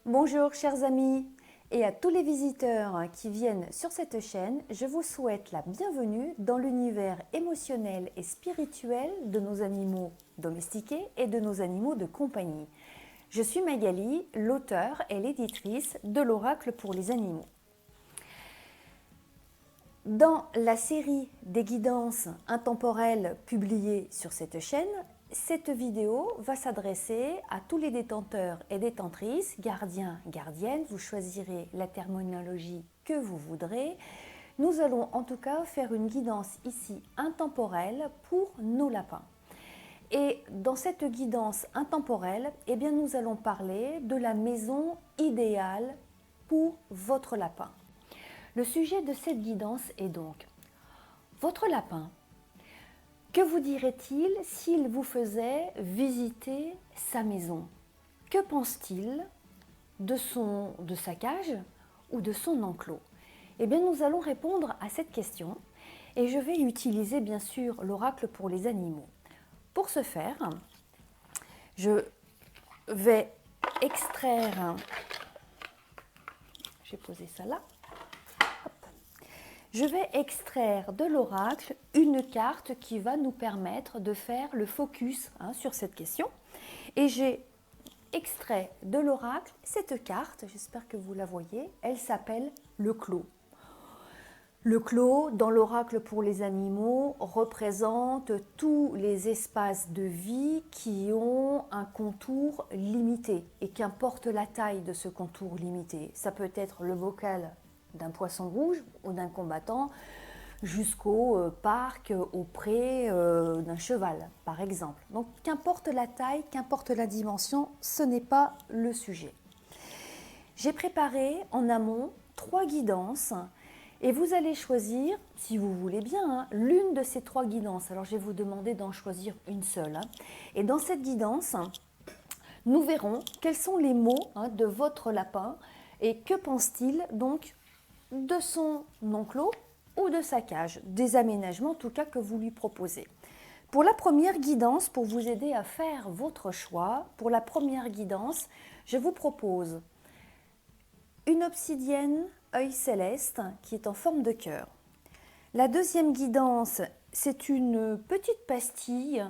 Bonjour chers amis et à tous les visiteurs qui viennent sur cette chaîne, je vous souhaite la bienvenue dans l'univers émotionnel et spirituel de nos animaux domestiqués et de nos animaux de compagnie. Je suis Magali, l'auteure et l'éditrice de l'Oracle pour les animaux. Dans la série des guidances intemporelles publiées sur cette chaîne, cette vidéo va s'adresser à tous les détenteurs et détentrices, gardiens, gardiennes, vous choisirez la terminologie que vous voudrez. Nous allons en tout cas faire une guidance ici intemporelle pour nos lapins. Et dans cette guidance intemporelle, nous allons parler de la maison idéale pour votre lapin. Le sujet de cette guidance est donc votre lapin. Que vous dirait-il s'il vous faisait visiter sa maison? Que pense-t-il de sa cage ou de son enclos? Nous allons répondre à cette question et je vais utiliser bien sûr l'oracle pour les animaux. Pour ce faire, je vais extraire, je vais poser ça là. Je vais extraire de l'oracle une carte qui va nous permettre de faire le focus sur cette question. Et j'ai extrait de l'oracle cette carte, j'espère que vous la voyez, elle s'appelle le clos. Le clos, dans l'oracle pour les animaux, représente tous les espaces de vie qui ont un contour limité. Et qu'importe la taille de ce contour limité, ça peut être le bocal d'un poisson rouge ou d'un combattant jusqu'au parc, au pré d'un cheval, par exemple. Donc, qu'importe la taille, qu'importe la dimension, ce n'est pas le sujet. J'ai préparé en amont 3 guidances et vous allez choisir, si vous voulez bien, l'une de ces 3 guidances. Alors, je vais vous demander d'en choisir une seule. Et dans cette guidance, nous verrons quels sont les mots de votre lapin et que pense-t-il donc de son enclos ou de sa cage, des aménagements en tout cas que vous lui proposez. Pour la première guidance, pour vous aider à faire votre choix, pour la première guidance, je vous propose une obsidienne œil céleste qui est en forme de cœur. La deuxième guidance, c'est une petite pastille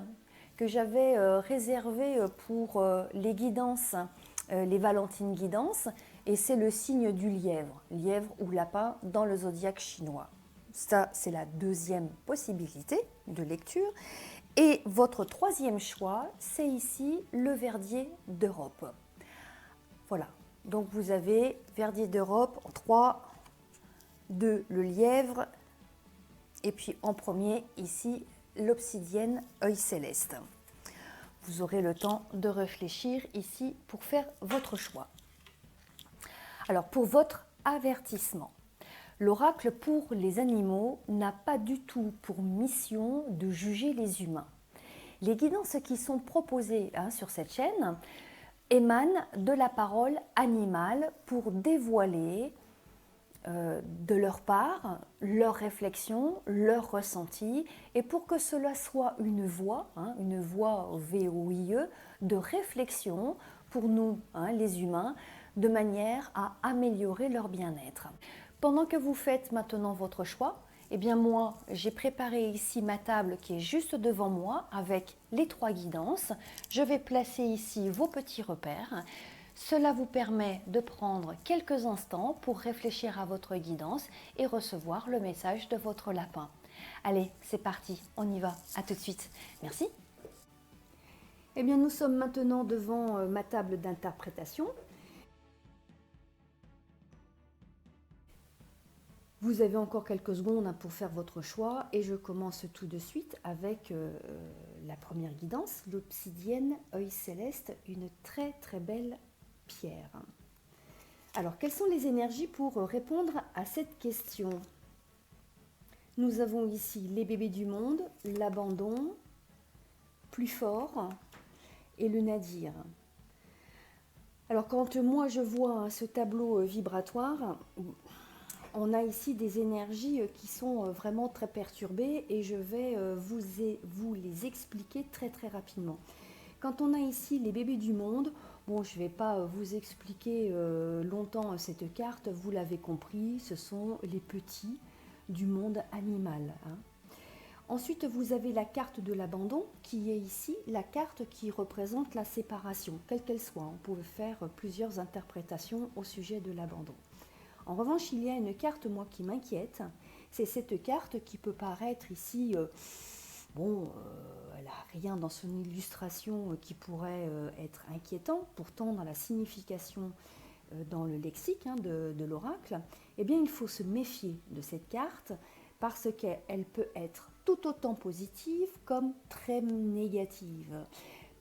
que j'avais réservée pour les guidances, les Valentines guidances, et c'est le signe du lièvre, lièvre ou lapin dans le zodiaque chinois. Ça, c'est la deuxième possibilité de lecture. Et votre troisième choix, c'est ici le verdier d'Europe. Voilà, donc vous avez verdier d'Europe en 3, 2 le lièvre, et puis en premier ici l'obsidienne œil céleste. Vous aurez le temps de réfléchir ici pour faire votre choix. Alors, pour votre avertissement, l'oracle pour les animaux n'a pas du tout pour mission de juger les humains. Les guidances qui sont proposées sur cette chaîne émanent de la parole animale pour dévoiler de leur part leurs réflexions, leurs ressentis, et pour que cela soit une voie VOIE, de réflexion pour nous, les humains, de manière à améliorer leur bien-être. Pendant que vous faites maintenant votre choix, moi, j'ai préparé ici ma table qui est juste devant moi avec les 3 guidances. Je vais placer ici vos petits repères. Cela vous permet de prendre quelques instants pour réfléchir à votre guidance et recevoir le message de votre lapin. Allez, c'est parti, on y va, à tout de suite. Merci. Nous sommes maintenant devant ma table d'interprétation. Vous avez encore quelques secondes pour faire votre choix et je commence tout de suite avec la première guidance, l'obsidienne œil céleste, une très très belle pierre. Alors, quelles sont les énergies pour répondre à cette question? Nous avons ici les bébés du monde, l'abandon, plus fort et le nadir. Alors, quand moi je vois ce tableau vibratoire, on a ici des énergies qui sont vraiment très perturbées et je vais vous les expliquer très très rapidement. Quand on a ici les bébés du monde, bon, je ne vais pas vous expliquer longtemps cette carte, vous l'avez compris, ce sont les petits du monde animal, hein. Ensuite, vous avez la carte de l'abandon qui est ici, la carte qui représente la séparation, quelle qu'elle soit. On peut faire plusieurs interprétations au sujet de l'abandon. En revanche, il y a une carte, moi, qui m'inquiète. C'est cette carte qui peut paraître ici, elle n'a rien dans son illustration qui pourrait être inquiétant. Pourtant, dans la signification, dans le lexique de l'oracle, eh bien, il faut se méfier de cette carte parce qu'elle peut être tout autant positive comme très négative.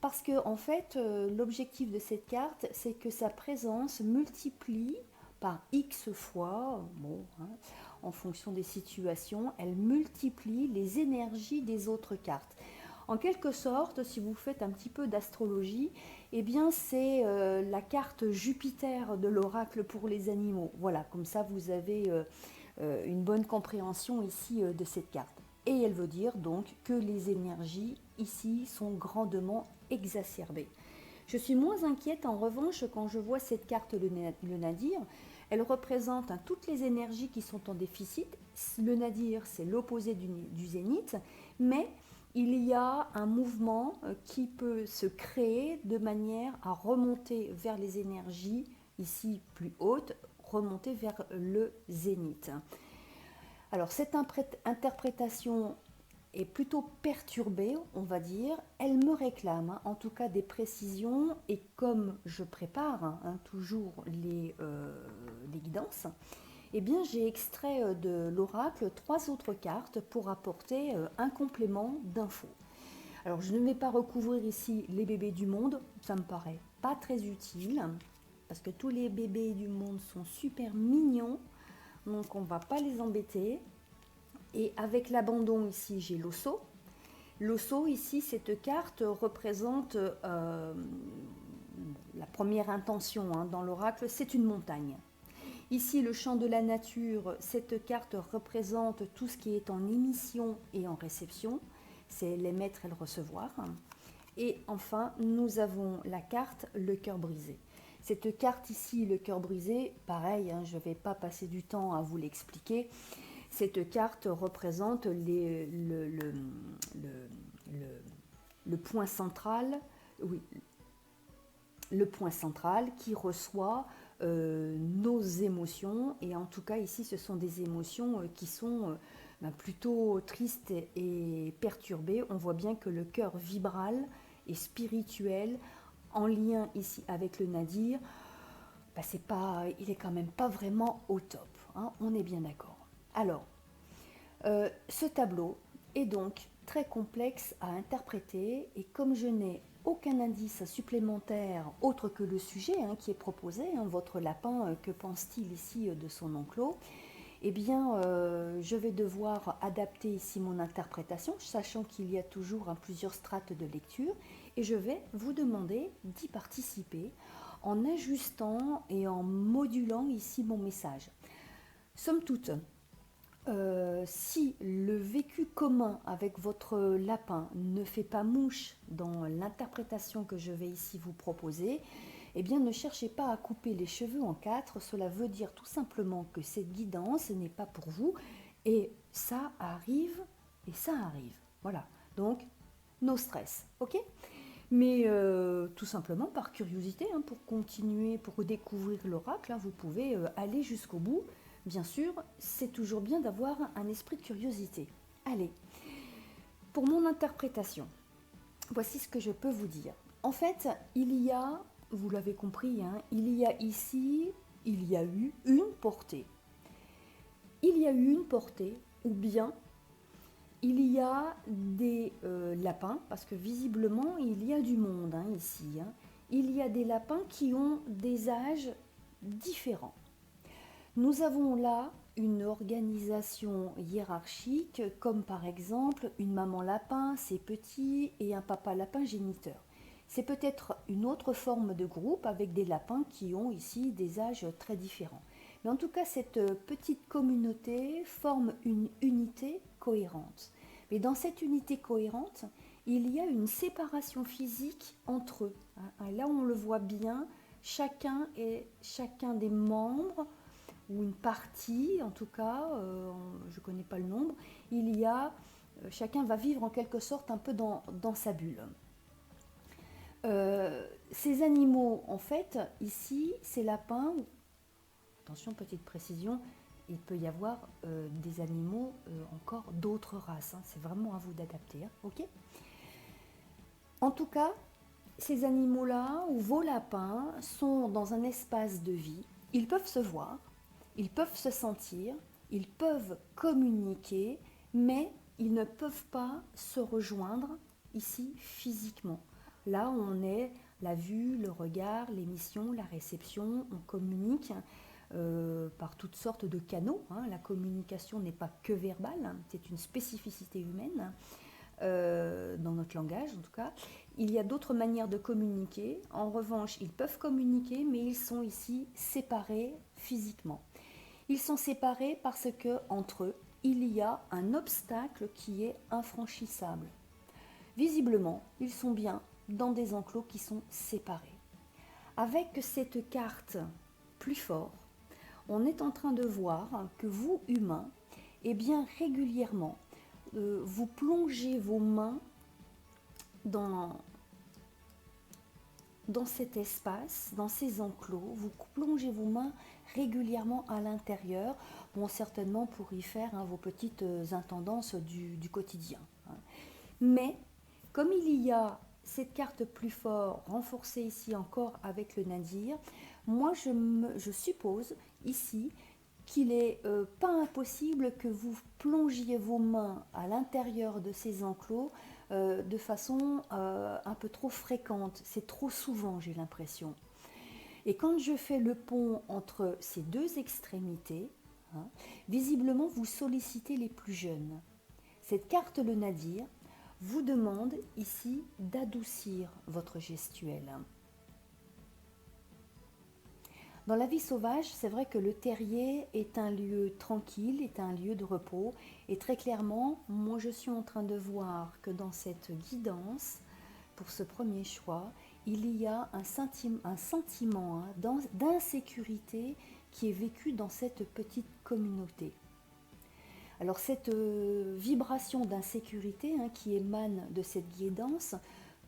Parce que, en fait, l'objectif de cette carte, c'est que sa présence multiplie par X fois, en fonction des situations, elle multiplie les énergies des autres cartes. En quelque sorte, si vous faites un petit peu d'astrologie, eh bien c'est la carte Jupiter de l'oracle pour les animaux. Voilà, comme ça vous avez une bonne compréhension ici de cette carte. Et elle veut dire donc que les énergies ici sont grandement exacerbées. Je suis moins inquiète en revanche quand je vois cette carte, le nadir. Elle représente toutes les énergies qui sont en déficit. Le nadir, c'est l'opposé du zénith, mais il y a un mouvement qui peut se créer de manière à remonter vers les énergies ici plus hautes, remonter vers le zénith. Alors cette interprétation est plutôt perturbée, on va dire. Elle me réclame en tout cas des précisions et comme je prépare toujours les guidances, eh bien j'ai extrait de l'oracle 3 autres cartes pour apporter un complément d'infos. Alors je ne vais pas recouvrir ici les bébés du monde, ça me paraît pas très utile parce que tous les bébés du monde sont super mignons. Donc on ne va pas les embêter. Et avec l'abandon ici, j'ai l'osso. L'osso ici, cette carte représente la première intention dans l'oracle, c'est une montagne. Ici, le champ de la nature, cette carte représente tout ce qui est en émission et en réception. C'est l'émettre et le recevoir. Et enfin, nous avons la carte le cœur brisé. Cette carte ici, le cœur brisé, pareil, je ne vais pas passer du temps à vous l'expliquer. Cette carte représente le point central, oui, le point central qui reçoit nos émotions. Et en tout cas, ici, ce sont des émotions qui sont plutôt tristes et perturbées. On voit bien que le cœur vibral et spirituel, en lien ici avec le nadir, il est quand même pas vraiment au top. On est bien d'accord. Alors, ce tableau est donc très complexe à interpréter et comme je n'ai aucun indice supplémentaire autre que le sujet qui est proposé, votre lapin, que pense-t-il ici de son enclos, eh bien, je vais devoir adapter ici mon interprétation, sachant qu'il y a toujours plusieurs strates de lecture, et je vais vous demander d'y participer en ajustant et en modulant ici mon message. Somme toute, si le vécu commun avec votre lapin ne fait pas mouche dans l'interprétation que je vais ici vous proposer, eh bien ne cherchez pas à couper les cheveux en 4, cela veut dire tout simplement que cette guidance n'est pas pour vous et ça arrive et ça arrive. Voilà, donc no stress, ok ? Mais tout simplement par curiosité, pour continuer, pour découvrir l'oracle, vous pouvez aller jusqu'au bout. Bien sûr, c'est toujours bien d'avoir un esprit de curiosité. Allez, pour mon interprétation, voici ce que je peux vous dire. En fait, il y a, vous l'avez compris, il y a eu une portée. Il y a eu une portée, ou bien il y a des lapins, parce que visiblement il y a du monde ici. Il y a des lapins qui ont des âges différents. Nous avons là une organisation hiérarchique, comme par exemple une maman lapin, ses petits, et un papa lapin géniteur. C'est peut-être une autre forme de groupe avec des lapins qui ont ici des âges très différents. Mais en tout cas, cette petite communauté forme une unité cohérente. Mais dans cette unité cohérente, il y a une séparation physique entre eux. Là, on le voit bien, chacun des membres, ou une partie, en tout cas, je ne connais pas le nombre, chacun va vivre en quelque sorte un peu dans sa bulle. Ces animaux, en fait, ici, ces lapins, attention, petite précision, il peut y avoir des animaux encore d'autres races, c'est vraiment à vous d'adapter, ok ? En tout cas, ces animaux-là, ou vos lapins, sont dans un espace de vie, ils peuvent se voir, ils peuvent se sentir, ils peuvent communiquer, mais ils ne peuvent pas se rejoindre ici physiquement. Là, on est la vue, le regard, l'émission, la réception, on communique par toutes sortes de canaux. La communication n'est pas que verbale, c'est une spécificité humaine. Dans notre langage en tout cas. Il y a d'autres manières de communiquer. En revanche, ils peuvent communiquer, mais ils sont ici séparés physiquement. Ils sont séparés parce que entre eux, il y a un obstacle qui est infranchissable. Visiblement, ils sont bien dans des enclos qui sont séparés. Avec cette carte plus fort, on est en train de voir que vous, humains, eh bien régulièrement, vous plongez vos mains dans cet espace, dans ces enclos, vous plongez vos mains régulièrement à l'intérieur, bon, certainement pour y faire vos petites intendances du quotidien. Mais comme il y a cette carte plus fort, renforcée ici encore avec le nadir, moi je suppose ici qu'il n'est pas impossible que vous plongiez vos mains à l'intérieur de ces enclos de façon un peu trop fréquente. C'est trop souvent, j'ai l'impression. Et quand je fais le pont entre ces deux extrémités, visiblement vous sollicitez les plus jeunes. Cette carte, le nadir, vous demande ici d'adoucir votre gestuelle. Dans la vie sauvage, c'est vrai que le terrier est un lieu tranquille, est un lieu de repos. Et très clairement, moi je suis en train de voir que dans cette guidance, pour ce premier choix, il y a un sentiment d'insécurité qui est vécu dans cette petite communauté. Alors cette vibration d'insécurité qui émane de cette guidance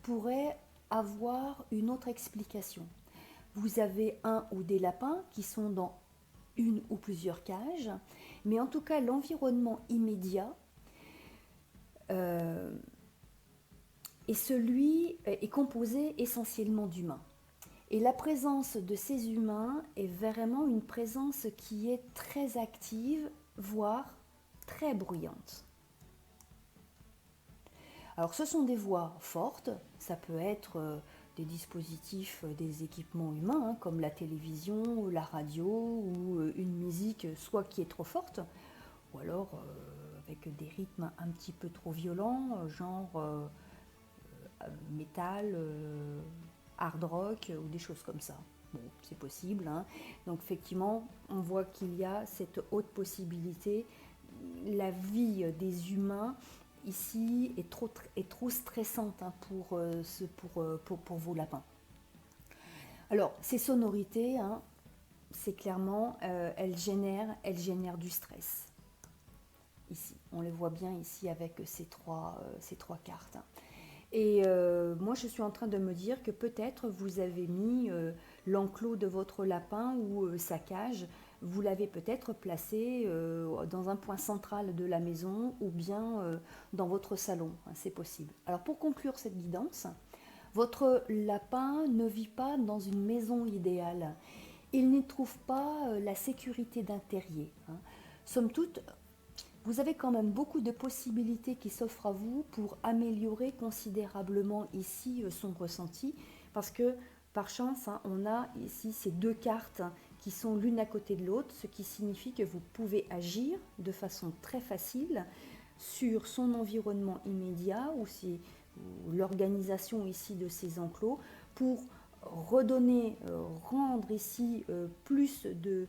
pourrait avoir une autre explication. Vous avez un ou des lapins qui sont dans une ou plusieurs cages, mais en tout cas l'environnement immédiat est composé essentiellement d'humains. Et la présence de ces humains est vraiment une présence qui est très active, voire très bruyante. Alors ce sont des voix fortes, ça peut être des dispositifs, des équipements humains, comme la télévision, la radio, ou une musique soit qui est trop forte, ou alors avec des rythmes un petit peu trop violents, genre métal, hard rock, ou des choses comme ça. Bon, c'est possible. Donc effectivement, on voit qu'il y a cette haute possibilité. La vie des humains ici est trop stressante pour vos lapins. Alors, ces sonorités, c'est clairement, elles génèrent du stress. Ici, on le voit bien ici avec ces trois cartes. Et moi, je suis en train de me dire que peut-être vous avez mis l'enclos de votre lapin ou sa cage, vous l'avez peut-être placé dans un point central de la maison ou bien dans votre salon, c'est possible. Alors pour conclure cette guidance, votre lapin ne vit pas dans une maison idéale. Il n'y trouve pas la sécurité d'un terrier. Somme toute, vous avez quand même beaucoup de possibilités qui s'offrent à vous pour améliorer considérablement ici son ressenti, parce que par chance, on a ici ces deux cartes qui sont l'une à côté de l'autre, ce qui signifie que vous pouvez agir de façon très facile sur son environnement immédiat ou l'organisation ici de ces enclos pour rendre ici plus de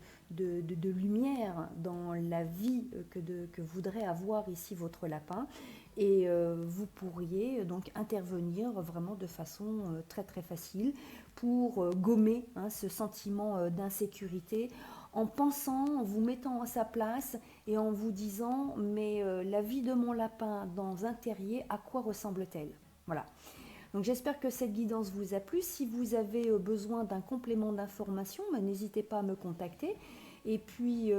lumière dans la vie que voudrait avoir ici votre lapin. Et vous pourriez donc intervenir vraiment de façon très très facile pour gommer ce sentiment d'insécurité en pensant, en vous mettant à sa place et en vous disant mais la vie de mon lapin dans un terrier, à quoi ressemble-t-elle? Voilà. Donc j'espère que cette guidance vous a plu. Si vous avez besoin d'un complément d'information, n'hésitez pas à me contacter. Et puis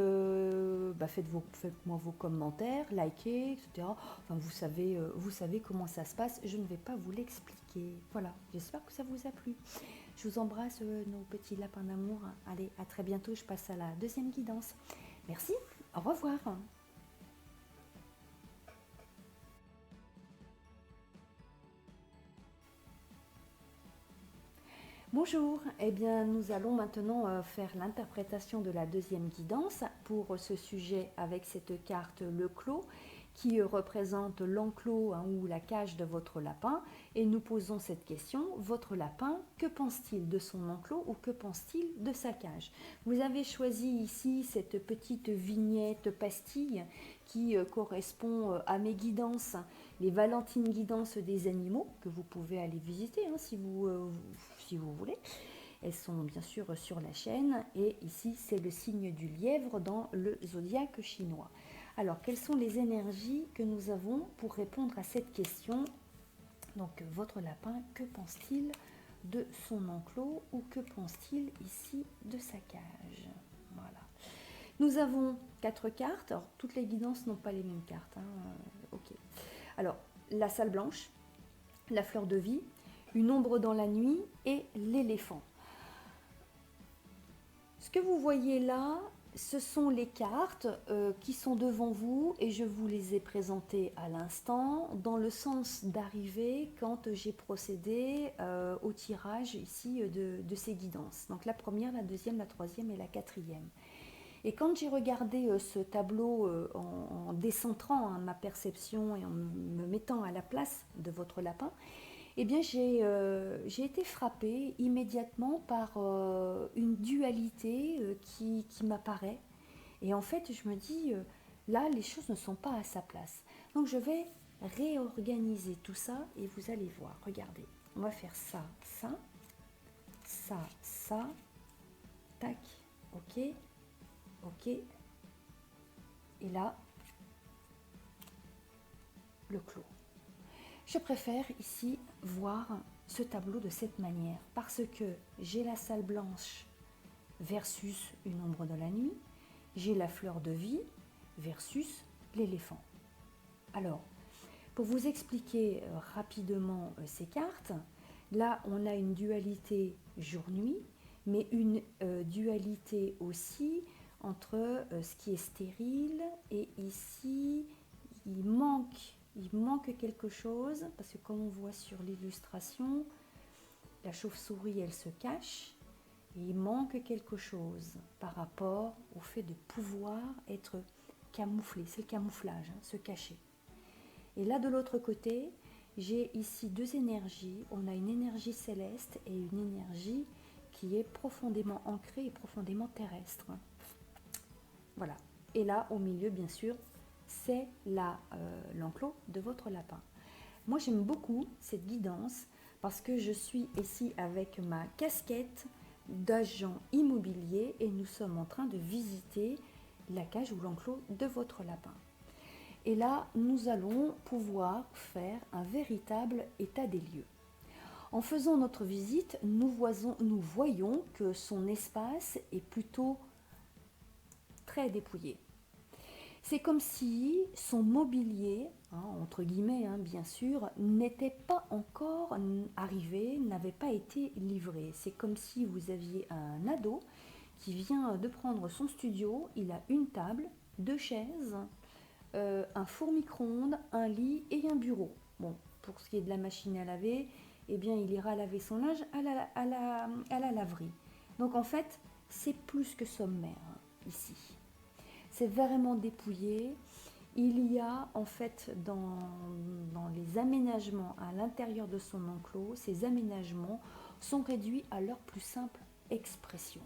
faites-moi vos commentaires, likez, etc. Enfin, vous savez comment ça se passe. Je ne vais pas vous l'expliquer. Voilà, j'espère que ça vous a plu. Je vous embrasse nos petits lapins d'amour. Allez, à très bientôt. Je passe à la deuxième guidance. Merci, au revoir. Bonjour, eh bien nous allons maintenant faire l'interprétation de la deuxième guidance pour ce sujet avec cette carte le clos qui représente l'enclos ou la cage de votre lapin et nous posons cette question, votre lapin, que pense-t-il de son enclos ou que pense-t-il de sa cage? Vous avez choisi ici cette petite vignette pastille qui correspond à mes guidances, les Valentines guidances des animaux que vous pouvez aller visiter si vous voulez. Elles sont bien sûr sur la chaîne et ici c'est le signe du lièvre dans le zodiaque chinois. Alors quelles sont les énergies que nous avons pour répondre à cette question? Donc votre lapin, que pense-t-il de son enclos ou que pense-t-il ici de sa cage? Voilà. Nous avons 4 cartes. Alors toutes les guidances n'ont pas les mêmes cartes. Ok. Alors la salle blanche, la fleur de vie, une ombre dans la nuit et l'éléphant. Ce que vous voyez là, ce sont les cartes qui sont devant vous et je vous les ai présentées à l'instant dans le sens d'arrivée quand j'ai procédé au tirage ici de ces guidances. Donc la première, la deuxième, la troisième et la quatrième. Et quand j'ai regardé ce tableau en décentrant ma perception et en me mettant à la place de votre lapin, eh bien j'ai été frappée immédiatement par une dualité qui m'apparaît. Et en fait, je me dis, là, les choses ne sont pas à sa place. Donc je vais réorganiser tout ça et vous allez voir. Regardez, on va faire ça, ça, ça, ça, tac, ok, ok. Et là, le clos. Je préfère ici voir ce tableau de cette manière parce que j'ai la salle blanche versus une ombre de la nuit, j'ai la fleur de vie versus l'éléphant. Alors, pour vous expliquer rapidement ces cartes, là on a une dualité jour-nuit, mais une dualité aussi entre ce qui est stérile et ici il manque quelque chose parce que comme on voit sur l'illustration, la chauve-souris elle se cache et il manque quelque chose par rapport au fait de pouvoir être camouflé, c'est le camouflage, se cacher. Et là de l'autre côté, j'ai ici deux énergies, on a une énergie céleste et une énergie qui est profondément ancrée et profondément terrestre. Voilà. Et là au milieu bien sûr, c'est l'enclos de votre lapin. Moi j'aime beaucoup cette guidance parce que je suis ici avec ma casquette d'agent immobilier et nous sommes en train de visiter la cage ou l'enclos de votre lapin. Et là, nous allons pouvoir faire un véritable état des lieux. En faisant notre visite, nous voyons que son espace est plutôt très dépouillé. C'est comme si son mobilier, entre guillemets bien sûr, n'était pas encore arrivé, n'avait pas été livré. C'est comme si vous aviez un ado qui vient de prendre son studio, il a une table, deux chaises, un four micro-ondes, un lit et un bureau. Bon, pour ce qui est de la machine à laver, eh bien il ira laver son linge à la laverie. Donc en fait, c'est plus que sommaire ici. C'est vraiment dépouillé. Il y a en fait dans les aménagements à l'intérieur de son enclos, ces aménagements sont réduits à leur plus simple expression.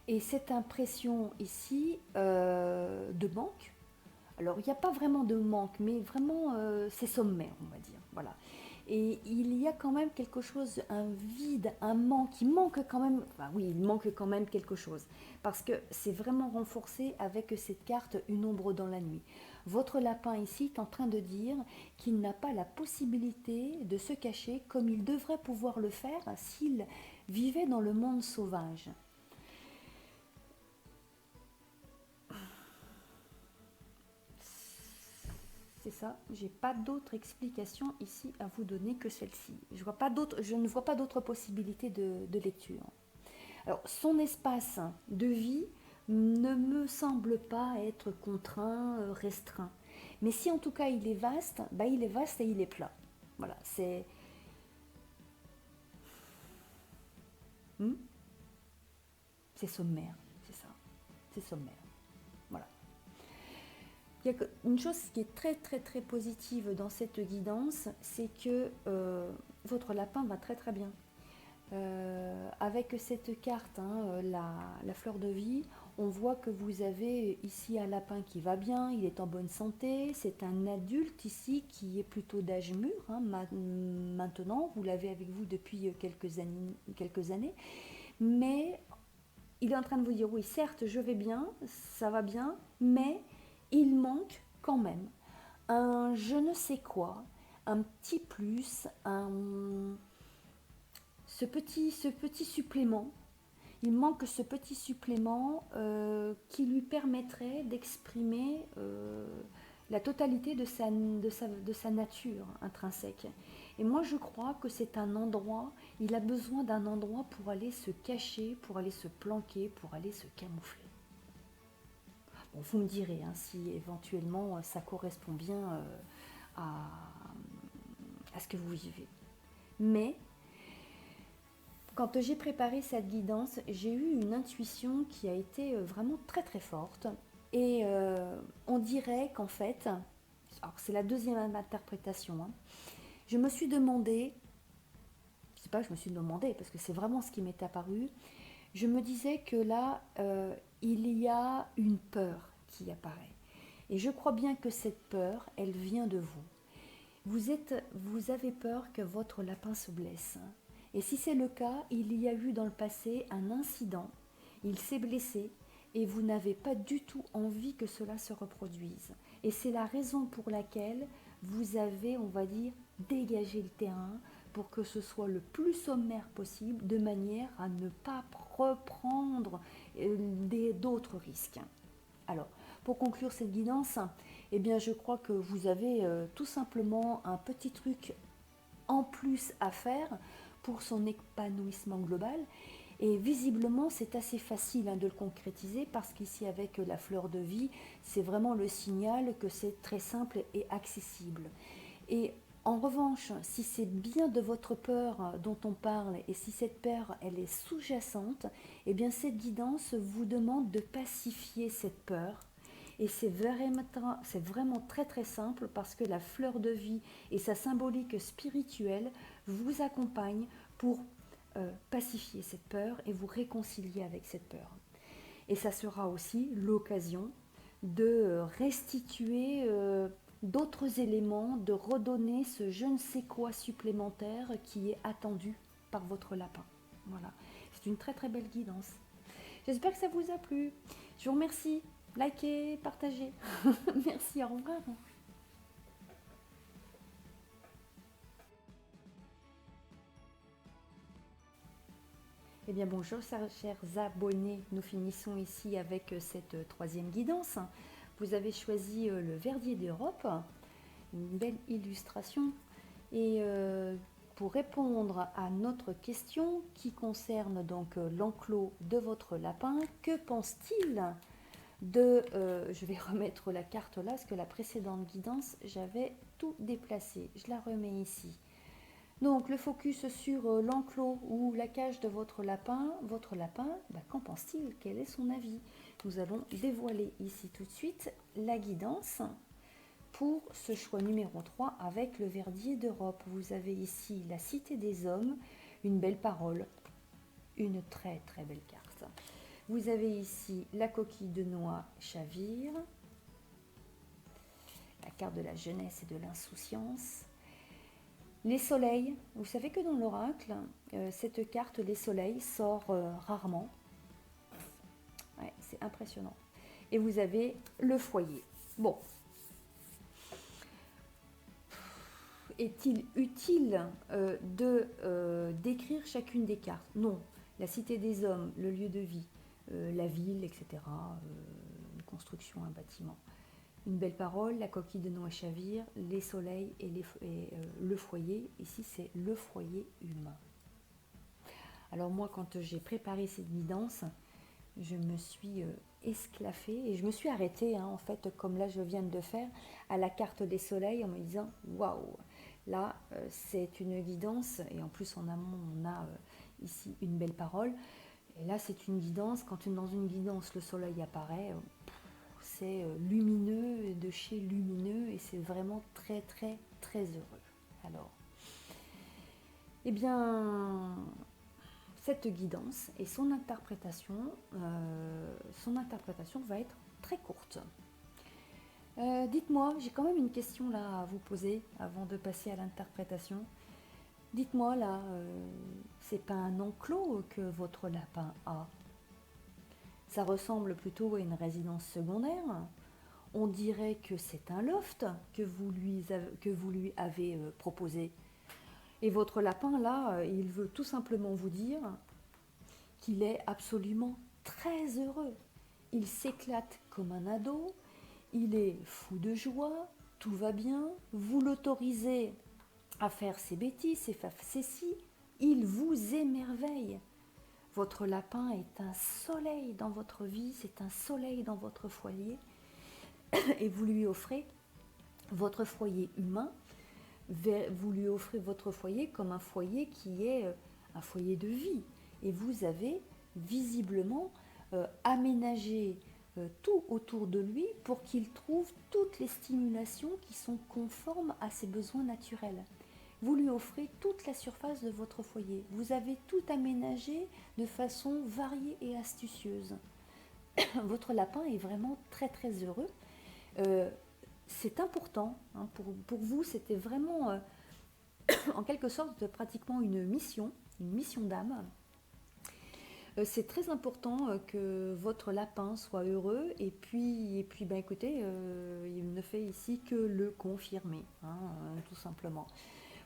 Et cette impression ici de manque, Alors, il n'y a pas vraiment de manque, mais vraiment, c'est sommaire, on va dire. Voilà. Et il y a quand même quelque chose, un vide, un manque. Il manque quand même, enfin oui, il manque quand même quelque chose. Parce que c'est vraiment renforcé avec cette carte Une ombre dans la nuit. Votre lapin ici est en train de dire qu'il n'a pas la possibilité de se cacher comme il devrait pouvoir le faire s'il vivait dans le monde sauvage. C'est ça, j'ai pas d'autre explication ici à vous donner que celle-ci. Je ne vois pas d'autre possibilité de lecture. Alors, son espace de vie ne me semble pas être contraint, restreint. Mais si en tout cas il est vaste, bah il est vaste et il est plat. Voilà, hmm, c'est sommaire, c'est ça, c'est sommaire. Voilà. Il y a une chose qui est très très très positive dans cette guidance, c'est que votre lapin va très très bien. Avec cette carte, hein, la fleur de vie, on voit que vous avez ici un lapin qui va bien, il est en bonne santé, c'est un adulte ici qui est plutôt d'âge mûr, hein, maintenant, vous l'avez avec vous depuis quelques années, mais il est en train de vous dire, oui, certes, je vais bien, ça va bien, mais il manque quand même un je ne sais quoi, un petit plus, ce petit supplément. Il manque ce petit supplément qui lui permettrait d'exprimer la totalité de sa nature intrinsèque. Et moi, je crois que c'est un endroit, il a besoin d'un endroit pour aller se cacher, pour aller se planquer, pour aller se camoufler. Bon, vous me direz hein, si éventuellement ça correspond bien à, à ce que vous vivez. Mais quand j'ai préparé cette guidance, j'ai eu une intuition qui a été vraiment très très forte. Et on dirait qu'en fait, alors c'est la deuxième interprétation, hein, je me suis demandé, je sais pas, je me suis demandé parce que c'est vraiment ce qui m'est apparu, je me disais que là, il y a une peur qui apparaît. Et je crois bien que cette peur, elle vient de vous. Vous avez peur que votre lapin se blesse. Et si c'est le cas, il y a eu dans le passé un incident, il s'est blessé et vous n'avez pas du tout envie que cela se reproduise. Et c'est la raison pour laquelle vous avez, on va dire, dégagé le terrain pour que ce soit le plus sommaire possible, de manière à ne pas reprendre d'autres risques. Alors, pour conclure cette guidance, eh bien, je crois que vous avez tout simplement un petit truc en plus à faire pour son épanouissement global. Et visiblement, c'est assez facile hein, de le concrétiser parce qu'ici, avec la fleur de vie, c'est vraiment le signal que c'est très simple et accessible. Et en revanche, si c'est bien de votre peur dont on parle et si cette peur elle est sous-jacente, eh bien cette guidance vous demande de pacifier cette peur. Et c'est vraiment très très simple parce que la fleur de vie et sa symbolique spirituelle vous accompagnent pour pacifier cette peur et vous réconcilier avec cette peur. Et ça sera aussi l'occasion de restituer d'autres éléments, de redonner ce je ne sais quoi supplémentaire qui est attendu par votre lapin. Voilà, c'est une très très belle guidance. J'espère que ça vous a plu. Je vous remercie. Likez, partagez. Merci, au revoir. Eh bien bonjour chers abonnés, nous finissons ici avec cette troisième guidance. Vous avez choisi le Verdier d'Europe, une belle illustration. Et pour répondre à notre question qui concerne donc l'enclos de votre lapin, que pense-t-il de... je vais remettre la carte là, parce que la précédente guidance, j'avais tout déplacé. Je la remets ici. Donc le focus sur l'enclos ou la cage de votre lapin, bah, qu'en pense-t-il? Quel est son avis? Nous allons dévoiler ici tout de suite la guidance pour ce choix numéro 3 avec le Verdier d'Europe. Vous avez ici la Cité des Hommes, une belle parole, une très très belle carte. Vous avez ici la coquille de noix Chavire, la carte de la jeunesse et de l'insouciance. Les soleils, vous savez que dans l'oracle, cette carte, les soleils, sort rarement. Ouais, c'est impressionnant. Et vous avez le foyer. Bon. Est-il utile de décrire chacune des cartes? Non. La cité des hommes, le lieu de vie, la ville, etc. Une construction, un bâtiment. Une belle parole, la coquille de noix chavire, les soleils et le foyer. Ici, c'est le foyer humain. Alors moi, quand j'ai préparé cette guidance, je me suis esclaffée et je me suis arrêtée, hein, en fait, comme là je viens de faire, à la carte des soleils en me disant waouh, là c'est une guidance et en plus en amont on a ici une belle parole. Et là c'est une guidance, quand dans une guidance le soleil apparaît, c'est lumineux, de chez lumineux et c'est vraiment très très très heureux. Alors, eh bien, cette guidance et son interprétation va être très courte. Dites-moi, j'ai quand même une question là à vous poser avant de passer à l'interprétation. Dites-moi là, c'est pas un enclos que votre lapin a? Ça ressemble plutôt à une résidence secondaire. On dirait que c'est un loft que vous lui avez proposé. Et votre lapin là, il veut tout simplement vous dire qu'il est absolument très heureux. Il s'éclate comme un ado, il est fou de joie, tout va bien, vous l'autorisez à faire ses bêtises, ses si, il vous émerveille. Votre lapin est un soleil dans votre vie, c'est un soleil dans votre foyer, et vous lui offrez votre foyer humain, vous lui offrez votre foyer comme un foyer qui est un foyer de vie. Et vous avez visiblement aménagé tout autour de lui pour qu'il trouve toutes les stimulations qui sont conformes à ses besoins naturels. Vous lui offrez toute la surface de votre foyer. Vous avez tout aménagé de façon variée et astucieuse. Votre lapin est vraiment très très heureux. C'est important, hein, pour vous, c'était vraiment en quelque sorte pratiquement une mission d'âme. C'est très important que votre lapin soit heureux et puis ben, écoutez, il ne fait ici que le confirmer, hein, tout simplement.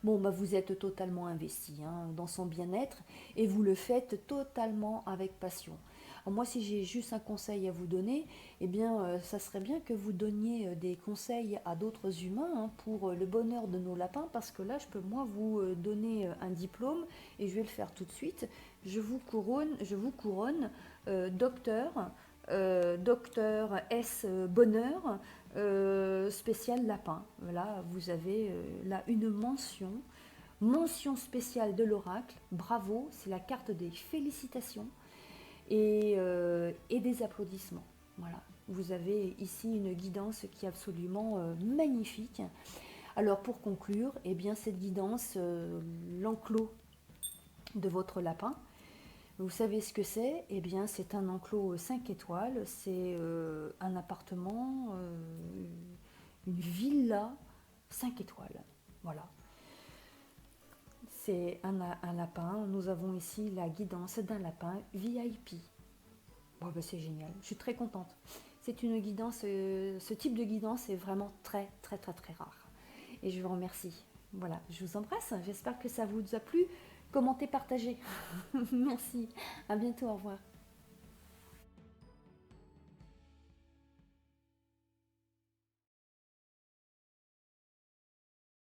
Bon, bah, vous êtes totalement investi, hein, dans son bien-être et vous le faites totalement avec passion. Alors moi, si j'ai juste un conseil à vous donner, eh bien, ça serait bien que vous donniez des conseils à d'autres humains, hein, pour le bonheur de nos lapins, parce que là, je peux moi vous donner un diplôme et je vais le faire tout de suite. Je vous couronne docteur S Bonheur, spécial lapin. Voilà, vous avez là une mention spéciale de l'oracle. Bravo, c'est la carte des félicitations et des applaudissements. Voilà, vous avez ici une guidance qui est absolument magnifique. Alors pour conclure, eh bien cette guidance, l'enclos de votre lapin, vous savez ce que c'est? Eh bien c'est un enclos 5 étoiles, c'est un appartement, une villa 5 étoiles. Voilà. C'est un lapin. Nous avons ici la guidance d'un lapin VIP. Bon, ben c'est génial. Je suis très contente. C'est une guidance, ce type de guidance est vraiment très, très, très, très rare. Et je vous remercie. Voilà, je vous embrasse. J'espère que ça vous a plu. Commentez, partagez. Merci. À bientôt. Au revoir.